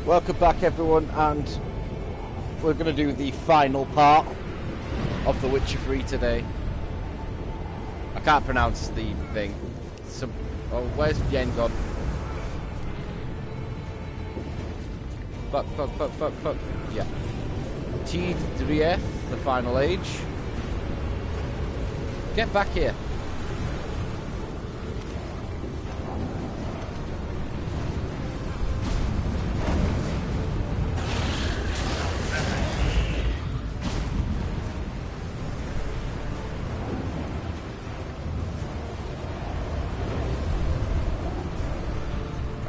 Welcome back everyone, and we're going to do the final part of The Witcher 3 today. I can't pronounce the thing. Oh, where's Yen gone? Fuck. Yeah. Deireadh, the final age. Get back here.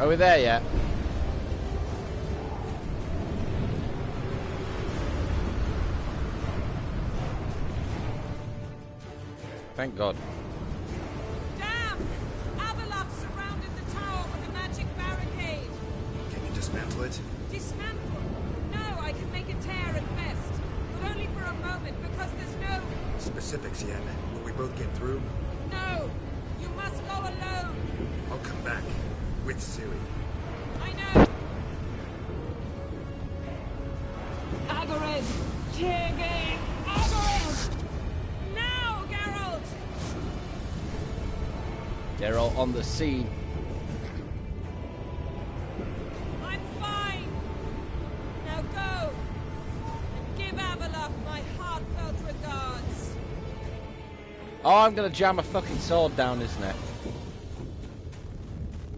Are we there yet? Thank God. Damn! Avalok surrounded the tower with a magic barricade. Can you dismantle it? Dismantle? No, I can make a tear at best. But only for a moment, because there's no... Specifics, Yen. Will we both get through? No! You must go alone! I'll come back. With Ciri. I know! Agarid! Tirgain! Agarid! Now, Geralt! They're all on the scene. I'm fine! Now go! And give Avalok my heartfelt regards! Oh, I'm gonna jam a fucking sword down his neck.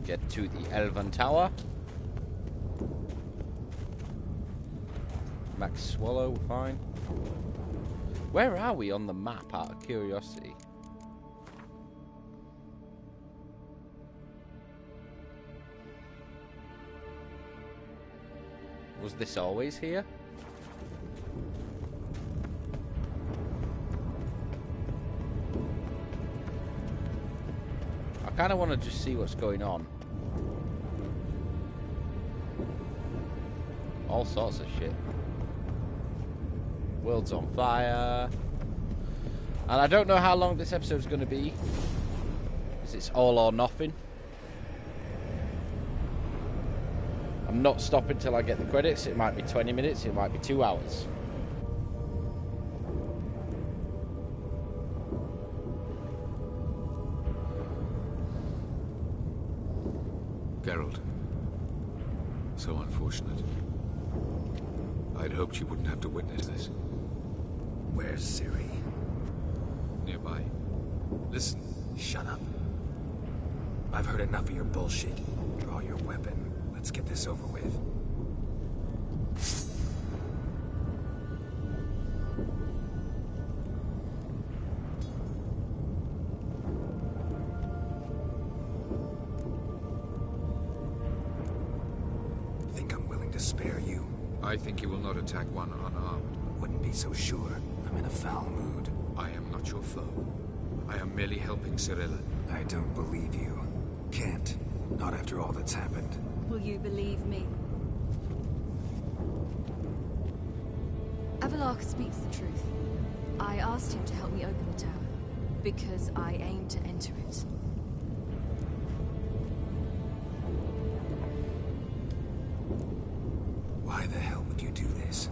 Get to the Elven Tower. Max Swallow, fine. Where are we on the map, out of curiosity? Was this always here? I kind of want to just see what's going on. All sorts of shit. World's on fire. And I don't know how long this episode's going to be, because it's all or nothing. I'm not stopping till I get the credits. It might be 20 minutes, it might be 2 hours. Geralt. So unfortunate. I'd hoped you wouldn't have to witness this. Where's Ciri? Nearby. Listen. Shut up. I've heard enough of your bullshit. Draw your weapon. Let's get this over with. Think I'm willing to spare you? I think you will not attack one unarmed. Wouldn't be so sure. I'm in a foul mood. I am not your foe. I am merely helping Cirilla. I don't believe you. Can't. Not after all that's happened. Will you believe me? Avalok speaks the truth. I asked him to help me open the tower, because I aim to enter it. Why the hell would you do this?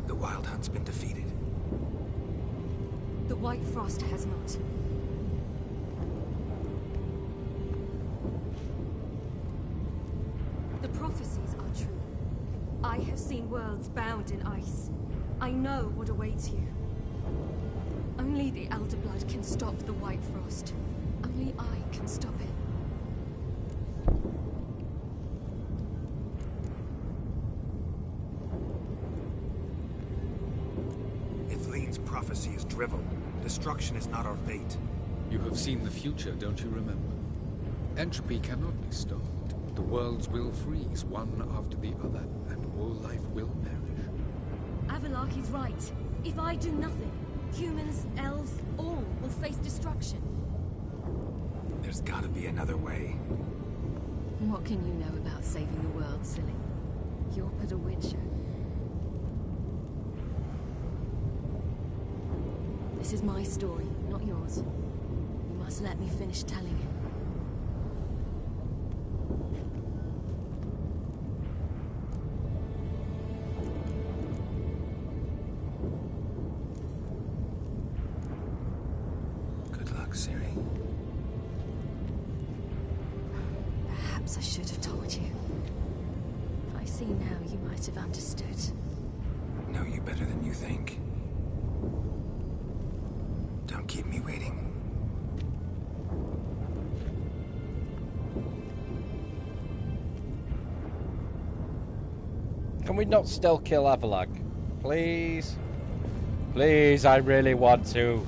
The Wild Hunt's been defeated. The White Frost has not. The prophecies are true. I have seen worlds bound in ice. I know what awaits you. Only the Elder Blood can stop the White Frost. Only I can stop it. Prophecy is drivel. Destruction is not our fate. You have seen the future, don't you remember? Entropy cannot be stopped. The worlds will freeze, one after the other, and all life will perish. Avalok is right. If I do nothing, humans, elves, all will face destruction. There's gotta be another way. What can you know about saving the world, silly? You're but a witcher. This is my story, not yours. You must let me finish telling it. Perhaps I should have told you. I see now you might have understood. Know you better than you think. Don't keep me waiting. Can we not still kill Avalag? Please? Please, I really want to.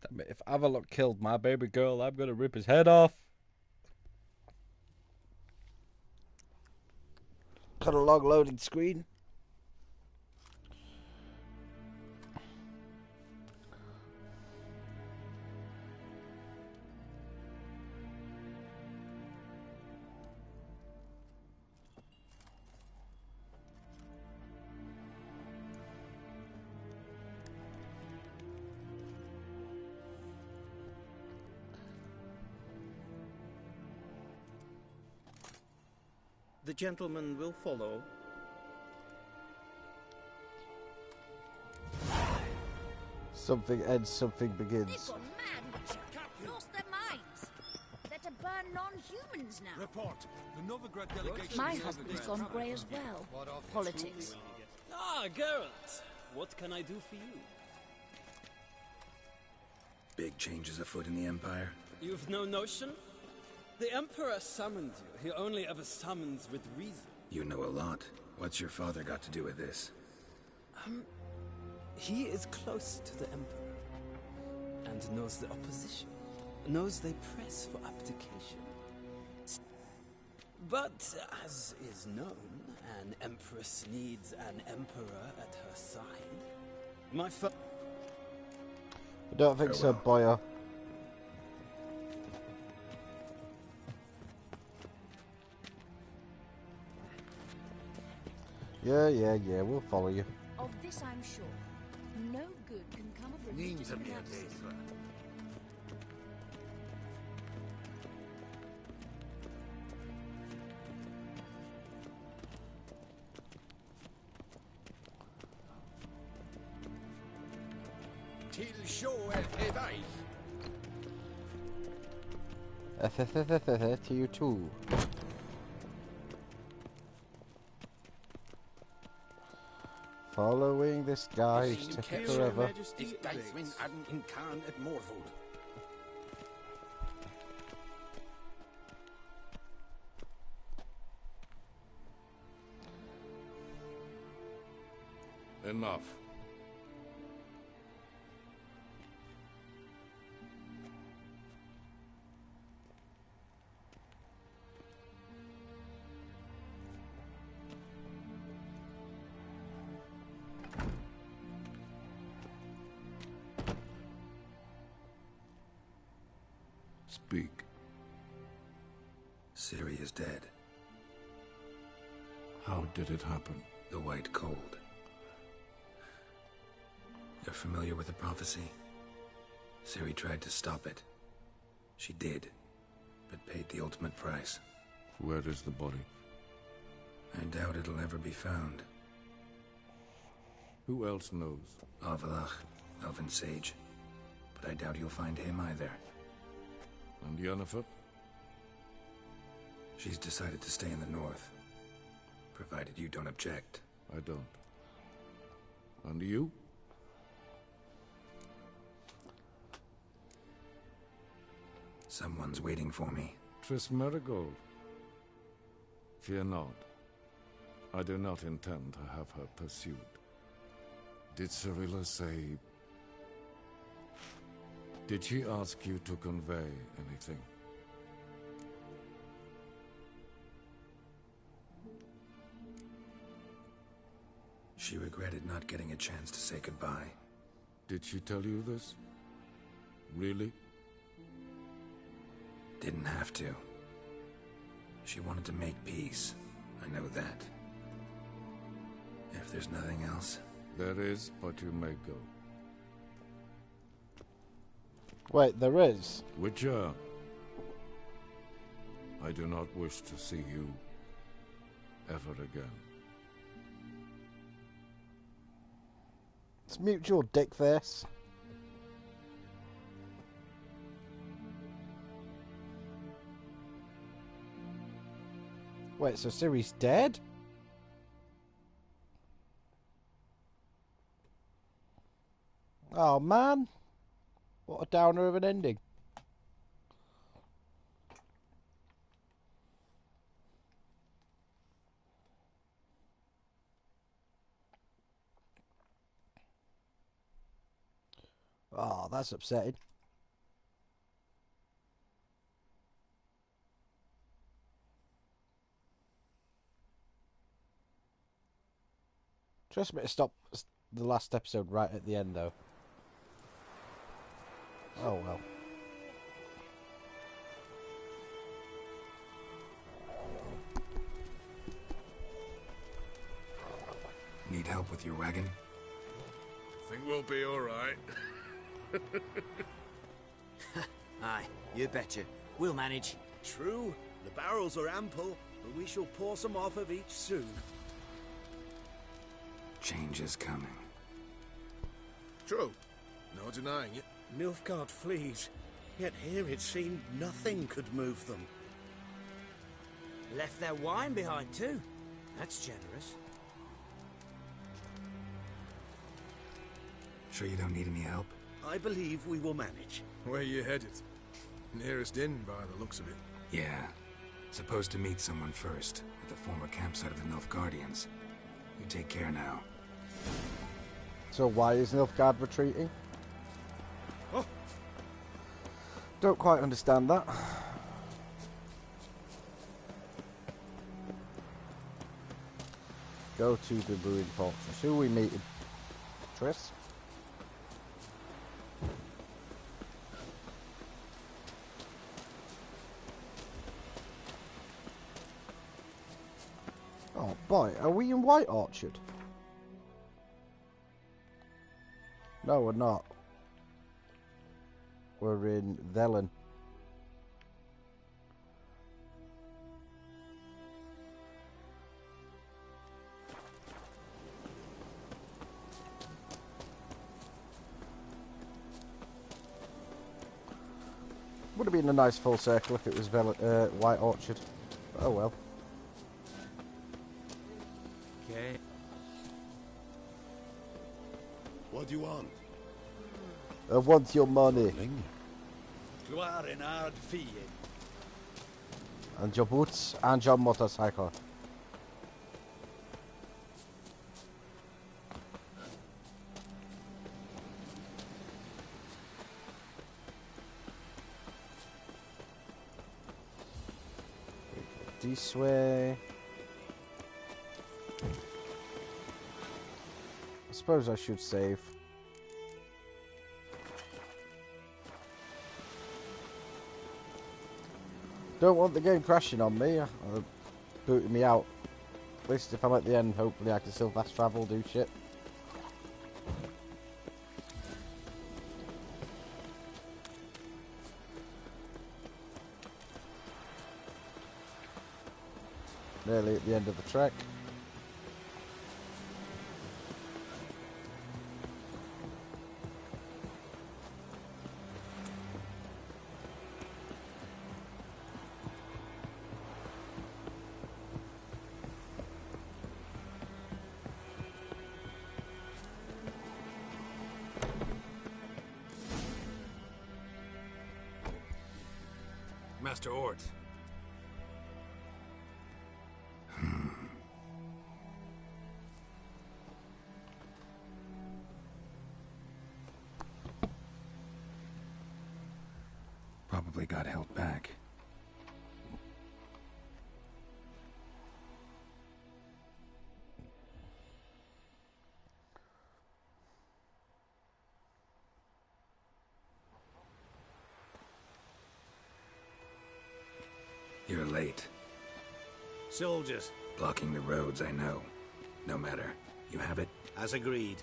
Damn it, if Avalok killed my baby girl, I'm gonna rip his head off. Got a long loading screen. The gentleman will follow. Something ends, something They've begins. gone mad, Witcher. Lost their minds. They're to burn non-humans now. Report. The Novigrad delegation. My husband's gone grey as well. Politics. Ah, Geralt. What can I do for you? Big changes afoot in the Empire. You've no notion? The Emperor summoned you. He only ever summons with reason. You know a lot. What's your father got to do with this? He is close to the Emperor. And knows the opposition. Knows they press for abdication. But, as is known, an Empress needs an Emperor at her side. My fa- I don't think so, Boyer. Yeah, we'll follow you. Of this I'm sure. No good can come of religious practices. To you too. Following this guy is taking forever. Enough. Speak. Ciri is dead. How did it happen? The White Cold. You're familiar with the prophecy? Ciri tried to stop it. She did, but paid the ultimate price. Where is the body? I doubt it'll ever be found. Who else knows? Avalach, Elven Sage. But I doubt you'll find him either. And Yennefer? She's decided to stay in the north. Provided you don't object. I don't. And you? Someone's waiting for me. Triss Merigold. Fear not. I do not intend to have her pursued. Did Cirilla say... Did she ask you to convey anything? She regretted not getting a chance to say goodbye. Did she tell you this? Really? Didn't have to. She wanted to make peace. I know that. If there's nothing else... There is, but you may go. Wait, there is? Witcher. I do not wish to see you ever again. It's mutual dick face. Wait, so Ciri's dead? Oh man, what a downer of an ending. Oh, that's upsetting. Trust me to stop the last episode right at the end, though. Oh well. Need help with your wagon? Think we'll be alright. Aye, you betcha. We'll manage. True. The barrels are ample, but we shall pour some off of each soon. Change is coming. True. No denying it. Nilfgaard flees, yet here it seemed nothing could move them. Left their wine behind too. That's generous. Sure you don't need any help? I believe we will manage. Where you headed? Nearest inn by the looks of it. Yeah. Supposed to meet someone first, at the former campsite of the Nilfgaardians. You take care now. So why is Nilfgaard retreating? Oh. Don't quite understand that. Go to the ruined fortress. Who are we meeting? Triss? Oh boy, are we in White Orchard? No, we're not. We're in Velen. Would have been a nice full circle if it was White Orchard. Oh well. Okay. What do you want? I want your money. And your boots and your motorcycle. This way. I suppose I should save. Don't want the game crashing on me or booting me out. At least if I'm at the end, hopefully I can still fast travel, do shit. Nearly at the end of the trek. Master Ort. Probably got held back. You're late. Soldiers. Blocking the roads, I know. No matter. You have it? As agreed.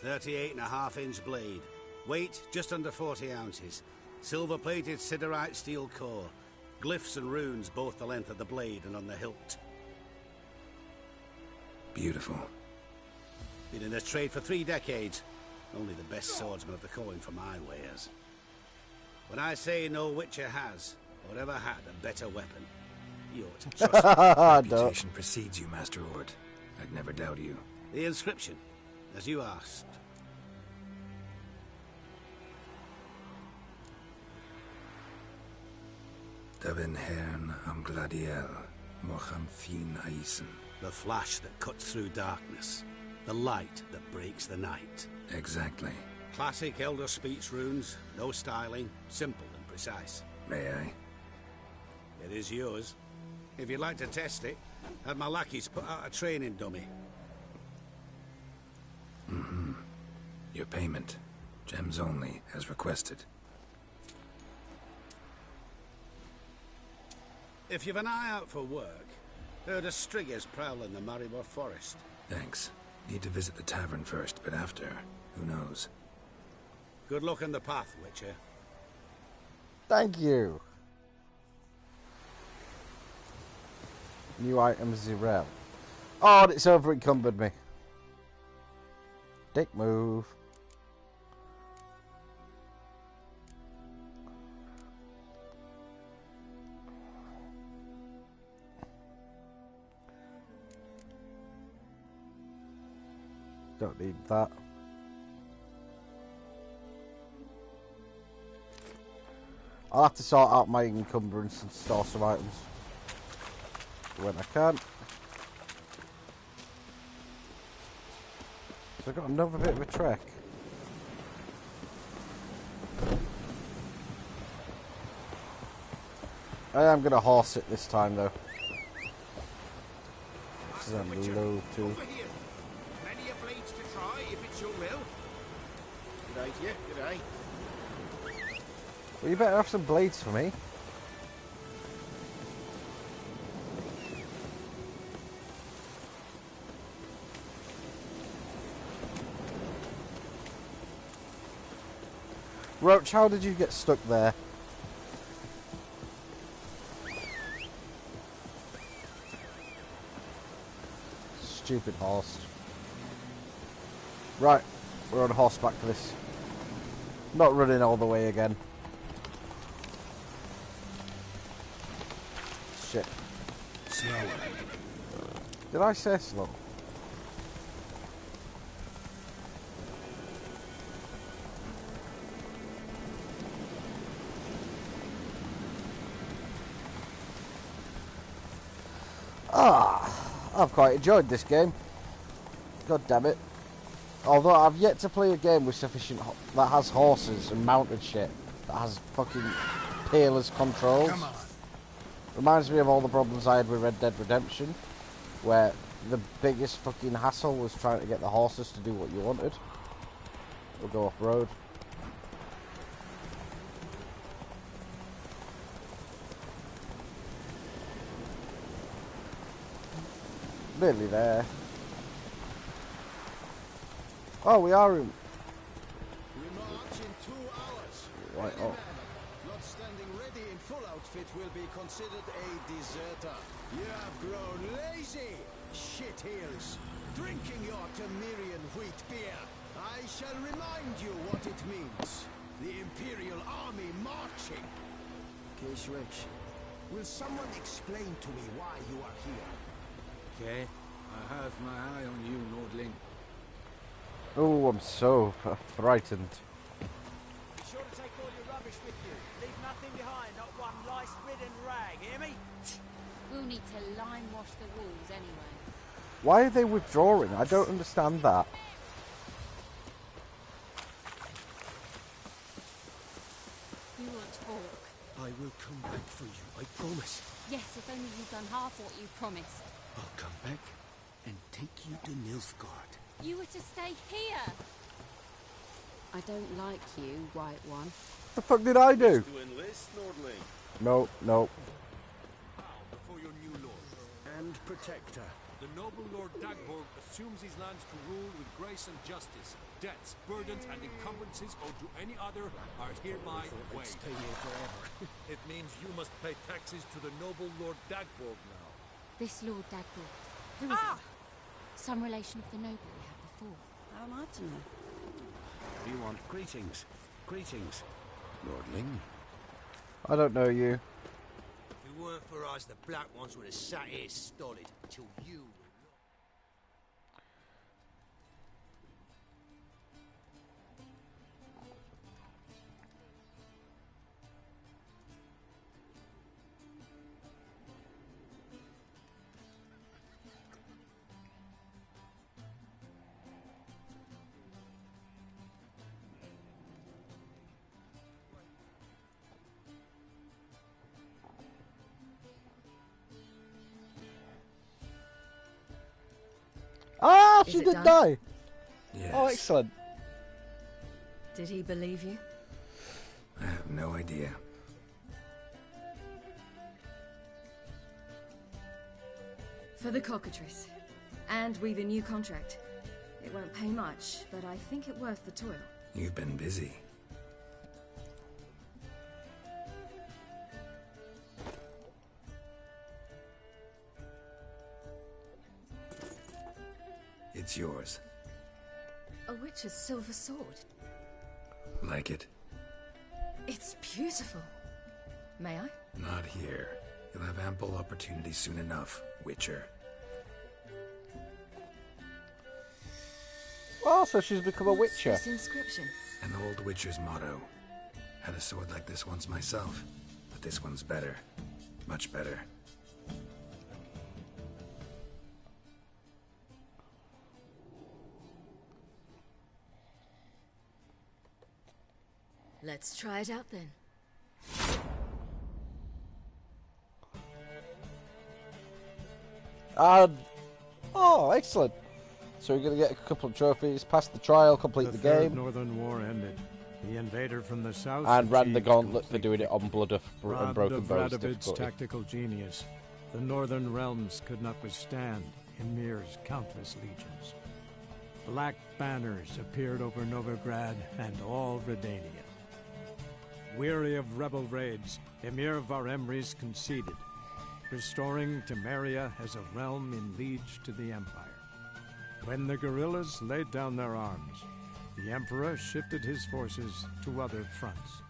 38.5-inch blade. Weight, just under 40 ounces. Silver-plated siderite steel core. Glyphs and runes both the length of the blade and on the hilt. Beautiful. Been in this trade for 3 decades. Only the best swordsman of the calling for my wares. When I say no witcher has, or ever had, a better weapon, you ought to trust me. Reputation precedes you, Master Ort. I'd never doubt you. The inscription, as you asked. Davin Hern am Gladiel, Mocham Fin Aisen. The flash that cuts through darkness. The light that breaks the night. Exactly. Classic Elder Speech runes, no styling, simple and precise. May I? It is yours. If you'd like to test it, have my lackeys put out a training dummy. Mm-hmm. Your payment. Gems only, as requested. If you've an eye out for work, heard of Striggers prowling the Maribor Forest. Thanks. Need to visit the tavern first, but after, who knows? Good luck on the path, Witcher. Thank you. New item 0. Oh, it's over encumbered me. Dick move. Don't need that. I'll have to sort out my encumbrance and store some items when I can. So I've got another bit of a trek. I am going to horse it this time though. Because I'm low too. Plenty of blades to try if it's your will. Good day to you, good day. Well, you better have some blades for me. Roach, how did you get stuck there? Stupid horse. Right, we're on horseback for this. Not running all the way again. Shit. Slower. Did I say slow? I've quite enjoyed this game. God damn it. Although I've yet to play a game with sufficient that has horses and mounted shit, that has fucking peerless controls. Come on. Reminds me of all the problems I had with Red Dead Redemption, where the biggest fucking hassle was trying to get the horses to do what you wanted. We'll go off road. Nearly there. Oh, we are in. We march in 2 hours. Right, Any oh. man not standing ready in full outfit will be considered a deserter. You have grown lazy, shitheels. Drinking your Temerian wheat beer. I shall remind you what it means. The Imperial Army marching. Case Rich. Will someone explain to me why you are here? Okay, I have my eye on you, Nordling. Oh, I'm so frightened. Be sure to take all your rubbish with you. Leave nothing behind, not one lice-ridden rag, hear me? We'll need to lime wash the walls anyway. Why are they withdrawing? I don't understand that. You will talk. I will come back for you, I promise. Yes, if only you'd done half what you promised. I'll come back and take you to Nilfgaard. You were to stay here. I don't like you, White One. What the fuck did I do? To enlist, Nordling. No, no. Before your new lord. And protector. The noble Lord Dagborg assumes his lands to rule with grace and justice. Debts, burdens, and encumbrances owed to any other are hereby waived. Stay here forever. It means you must pay taxes to the noble Lord Dagborg now. This Lord Dagborg. Who is he? Some relation of the noble we had before. How am I to know? You want greetings. Greetings, Lordling. I don't know you. If it weren't for us, the Black Ones would have sat here stolid till you. Ah, Is she it did done? die. Yes. Oh, excellent. Did he believe you? I have no idea. For the cockatrice. And we've a new contract. It won't pay much, but I think it worth the toil. You've been busy. It's yours. A witch's silver sword. Like it? It's beautiful. May I? Not here. You'll have ample opportunity soon enough, Witcher. Oh, so she's become a witcher. This inscription. An old Witcher's motto. Had a sword like this once myself, but this one's better. Much better. Let's try it out then. Oh, excellent. So we're going to get a couple of trophies, pass the trial, complete the Third game. Northern War ended. The invader from the south And ran the achieved gauntlet for complete doing it on Blood of Robbed Unbroken of Bows Radovid's difficulty. tactical genius, the northern realms could not withstand Ymir's countless legions. Black banners appeared over Novigrad and all Redania. Weary of rebel raids, Ymir Varemres conceded, restoring Temeria as a realm in liege to the Empire. When the guerrillas laid down their arms, the Emperor shifted his forces to other fronts.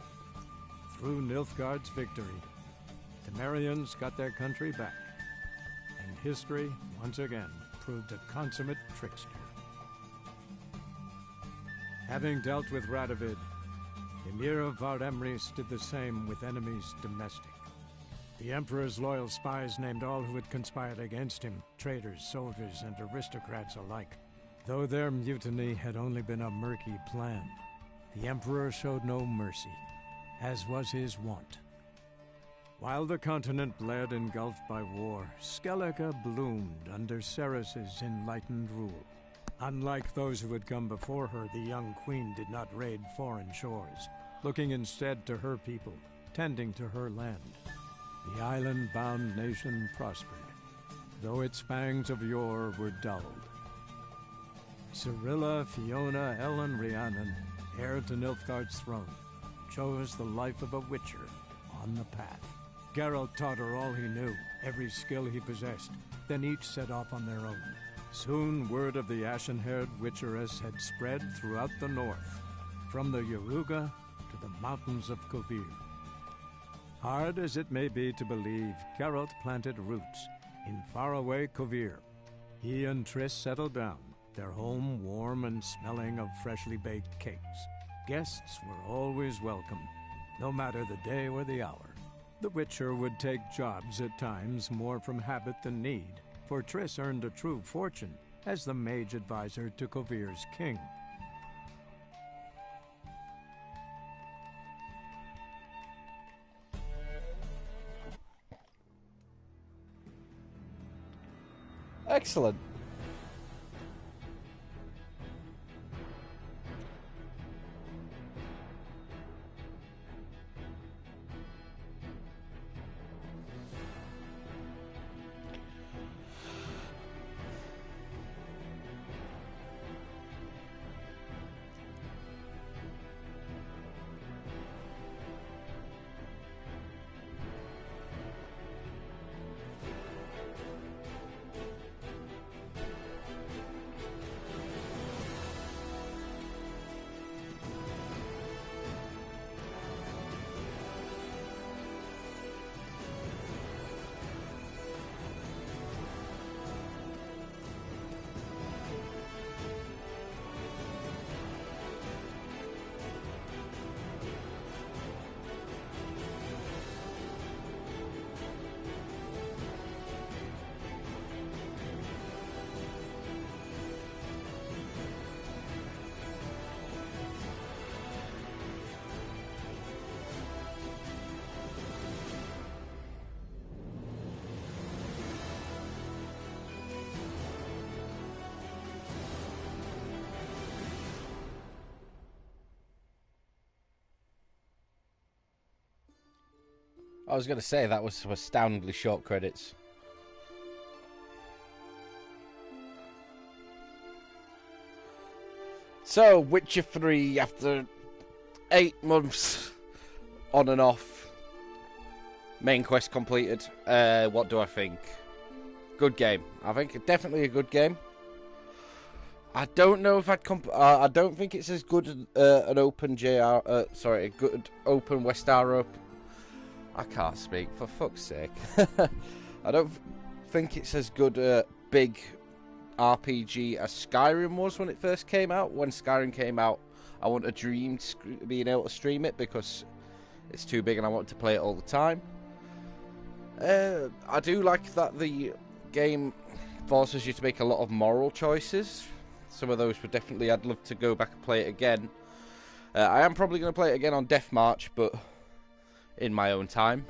Through Nilfgaard's victory, Temerians got their country back, and history once again proved a consummate trickster. Having dealt with Radovid, Ymir of Varemres did the same with enemies domestic. The Emperor's loyal spies named all who had conspired against him, traitors, soldiers, and aristocrats alike. Though their mutiny had only been a murky plan, the Emperor showed no mercy, as was his wont. While the continent bled engulfed by war, Skellige bloomed under Ceres's enlightened rule. Unlike those who had come before her, the young queen did not raid foreign shores, looking instead to her people, tending to her land. The island-bound nation prospered, though its fangs of yore were dulled. Cirilla, Fiona, Ellen, Rhiannon, heir to Nilfgaard's throne, chose the life of a witcher on the path. Geralt taught her all he knew, every skill he possessed, then each set off on their own. Soon word of the ashen-haired witcheress had spread throughout the north, from the Yaruga to the mountains of Kovir. Hard as it may be to believe, Geralt planted roots in faraway Kovir. He and Triss settled down, their home warm and smelling of freshly baked cakes. Guests were always welcome, no matter the day or the hour. The Witcher would take jobs at times more from habit than need, for Triss earned a true fortune as the mage advisor to Kovir's king. Excellent. I was going to say, that was some astoundingly short credits. So, Witcher 3, after 8 months on and off, main quest completed. What do I think? Good game. I think definitely a good game. I don't know if I don't think it's as good an open a good open Westeros. I can't speak, for fuck's sake. I don't think it's as good a big RPG as Skyrim was when it first came out. When Skyrim came out, I want a dream being able to stream it because it's too big and I want to play it all the time. I do like that the game forces you to make a lot of moral choices. Some of those were definitely, I'd love to go back and play it again. I am probably going to play it again on Death March, but in my own time,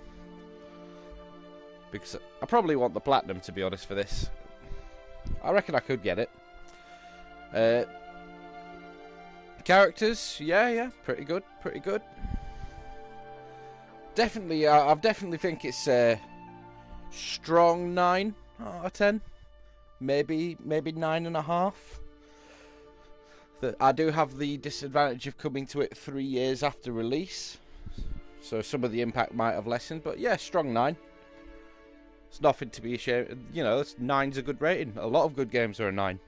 because I probably want the platinum, to be honest, for this. I reckon I could get it. Characters, yeah, pretty good. Definitely, I definitely think it's a strong 9 out of 10, maybe 9.5. I do have the disadvantage of coming to it 3 years after release, so some of the impact might have lessened, but yeah, strong 9. It's nothing to be ashamed. You know, 9's a good rating. A lot of good games are a 9.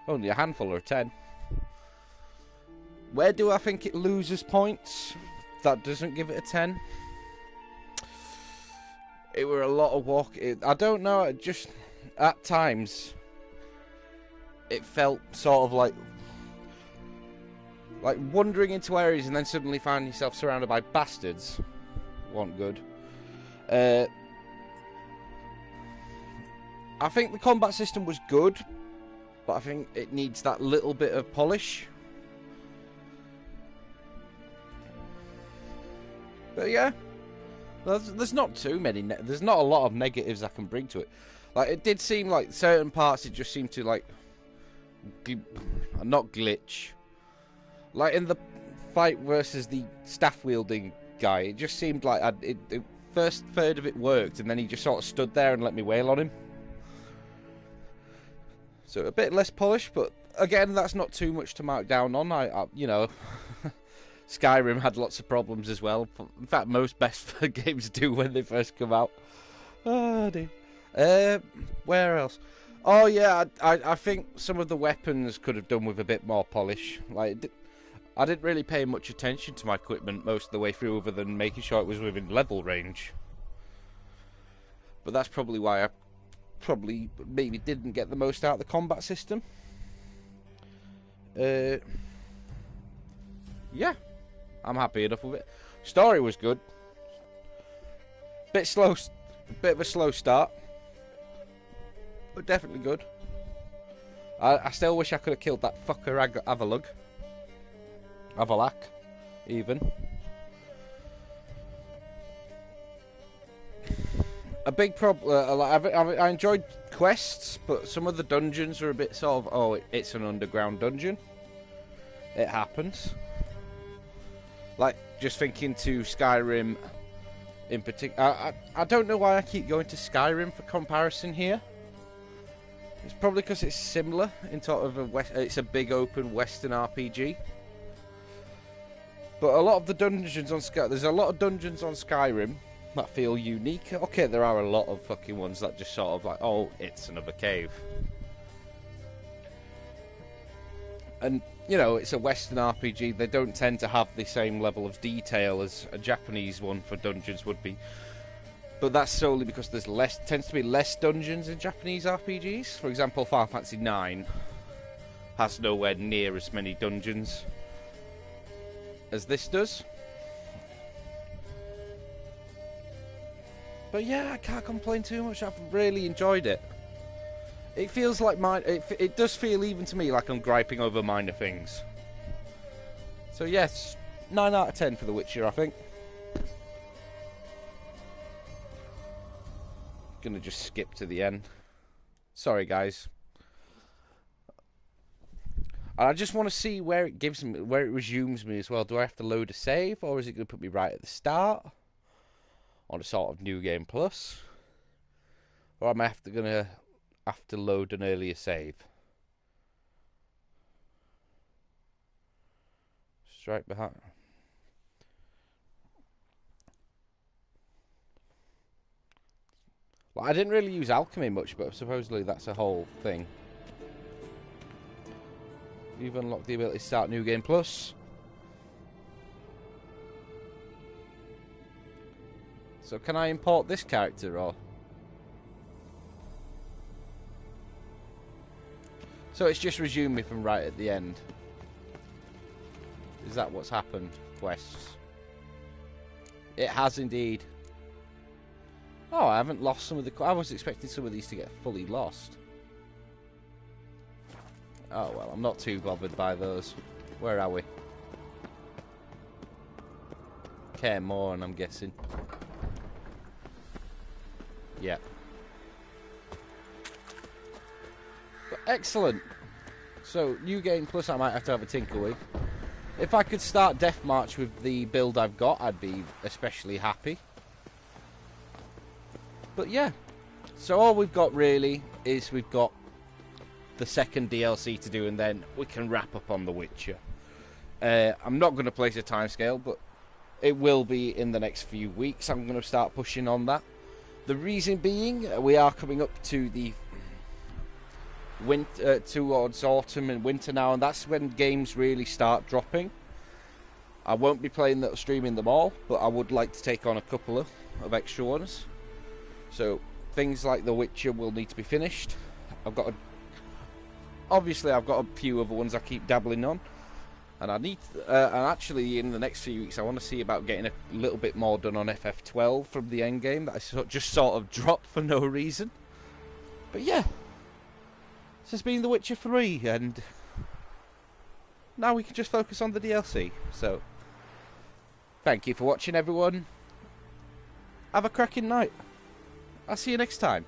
Only a handful are a 10. Where do I think it loses points? That doesn't give it a 10. It were a lot of walk. I don't know. Just at times, it felt sort of like wandering into areas and then suddenly finding yourself surrounded by bastards. Wasn't good. I think the combat system was good, but I think it needs that little bit of polish. But yeah, there's not too many. There's not a lot of negatives I can bring to it. Like, it did seem like certain parts, it just seemed to, like, not glitch. Like in the fight versus the staff wielding guy, it just seemed like the first third of it worked, and then he just sort of stood there and let me wail on him. So a bit less polished, but again, that's not too much to mark down on. I you know, Skyrim had lots of problems as well. In fact, most best games do when they first come out. Oh dear. Where else? Oh yeah, I think some of the weapons could have done with a bit more polish. Like, I didn't really pay much attention to my equipment most of the way through, other than making sure it was within level range. But that's probably why I maybe didn't get the most out of the combat system. Yeah, I'm happy enough with it. Story was good. Bit slow, bit of a slow start, but definitely good. I still wish I could have killed that fucker Avalak, even. A big problem. I enjoyed quests, but some of the dungeons are a bit sort of, oh, it's an underground dungeon. It happens. Like, just thinking to Skyrim in particular. I don't know why I keep going to Skyrim for comparison here. It's probably because it's similar in sort of it's a big open Western RPG. But a lot of the dungeons on there's a lot of dungeons on Skyrim that feel unique. Okay, there are a lot of fucking ones that just sort of like, oh, it's another cave. And, you know, it's a Western RPG. They don't tend to have the same level of detail as a Japanese one for dungeons would be. But that's solely because there's tends to be less dungeons in Japanese RPGs. For example, Final Fantasy IX has nowhere near as many dungeons as this does. But yeah, I can't complain too much. I've really enjoyed it. It feels like it does feel even to me like I'm griping over minor things. So yes, 9 out of 10 for The Witcher, I think. Gonna just skip to the end. Sorry, guys. I just want to see where it gives me, where it resumes me as well. Do I have to load a save, or is it going to put me right at the start on a sort of New Game Plus, or am I gonna have to load an earlier save? Straight behind. Well, I didn't really use alchemy much, but supposedly that's a whole thing. You've unlocked the ability to start New Game Plus. So can I import this character, or? So it's just resumed me from right at the end. Is that what's happened? Quests. It has indeed. Oh, I haven't lost some of the... I was expecting some of these to get fully lost. Oh, well, I'm not too bothered by those. Where are we? Care more, and I'm guessing. Yeah. But excellent. So, New Game Plus I might have to have a tinker with. If I could start Death March with the build I've got, I'd be especially happy. But yeah. So all we've got really is we've got the second DLC to do, and then we can wrap up on The Witcher. I'm not going to place a timescale, but it will be in the next few weeks. I'm going to start pushing on that. The reason being, we are coming up to the winter, towards autumn and winter now, and that's when games really start dropping. I won't be streaming them all, but I would like to take on a couple of extra ones. So things like The Witcher will need to be finished. Obviously I've got a few other ones I keep dabbling on, and and actually in the next few weeks I want to see about getting a little bit more done on FF12 from the end game that I just sort of dropped for no reason. But yeah, this has been The Witcher 3, and now we can just focus on the DLC. So, thank you for watching, everyone. Have a cracking night. I'll see you next time.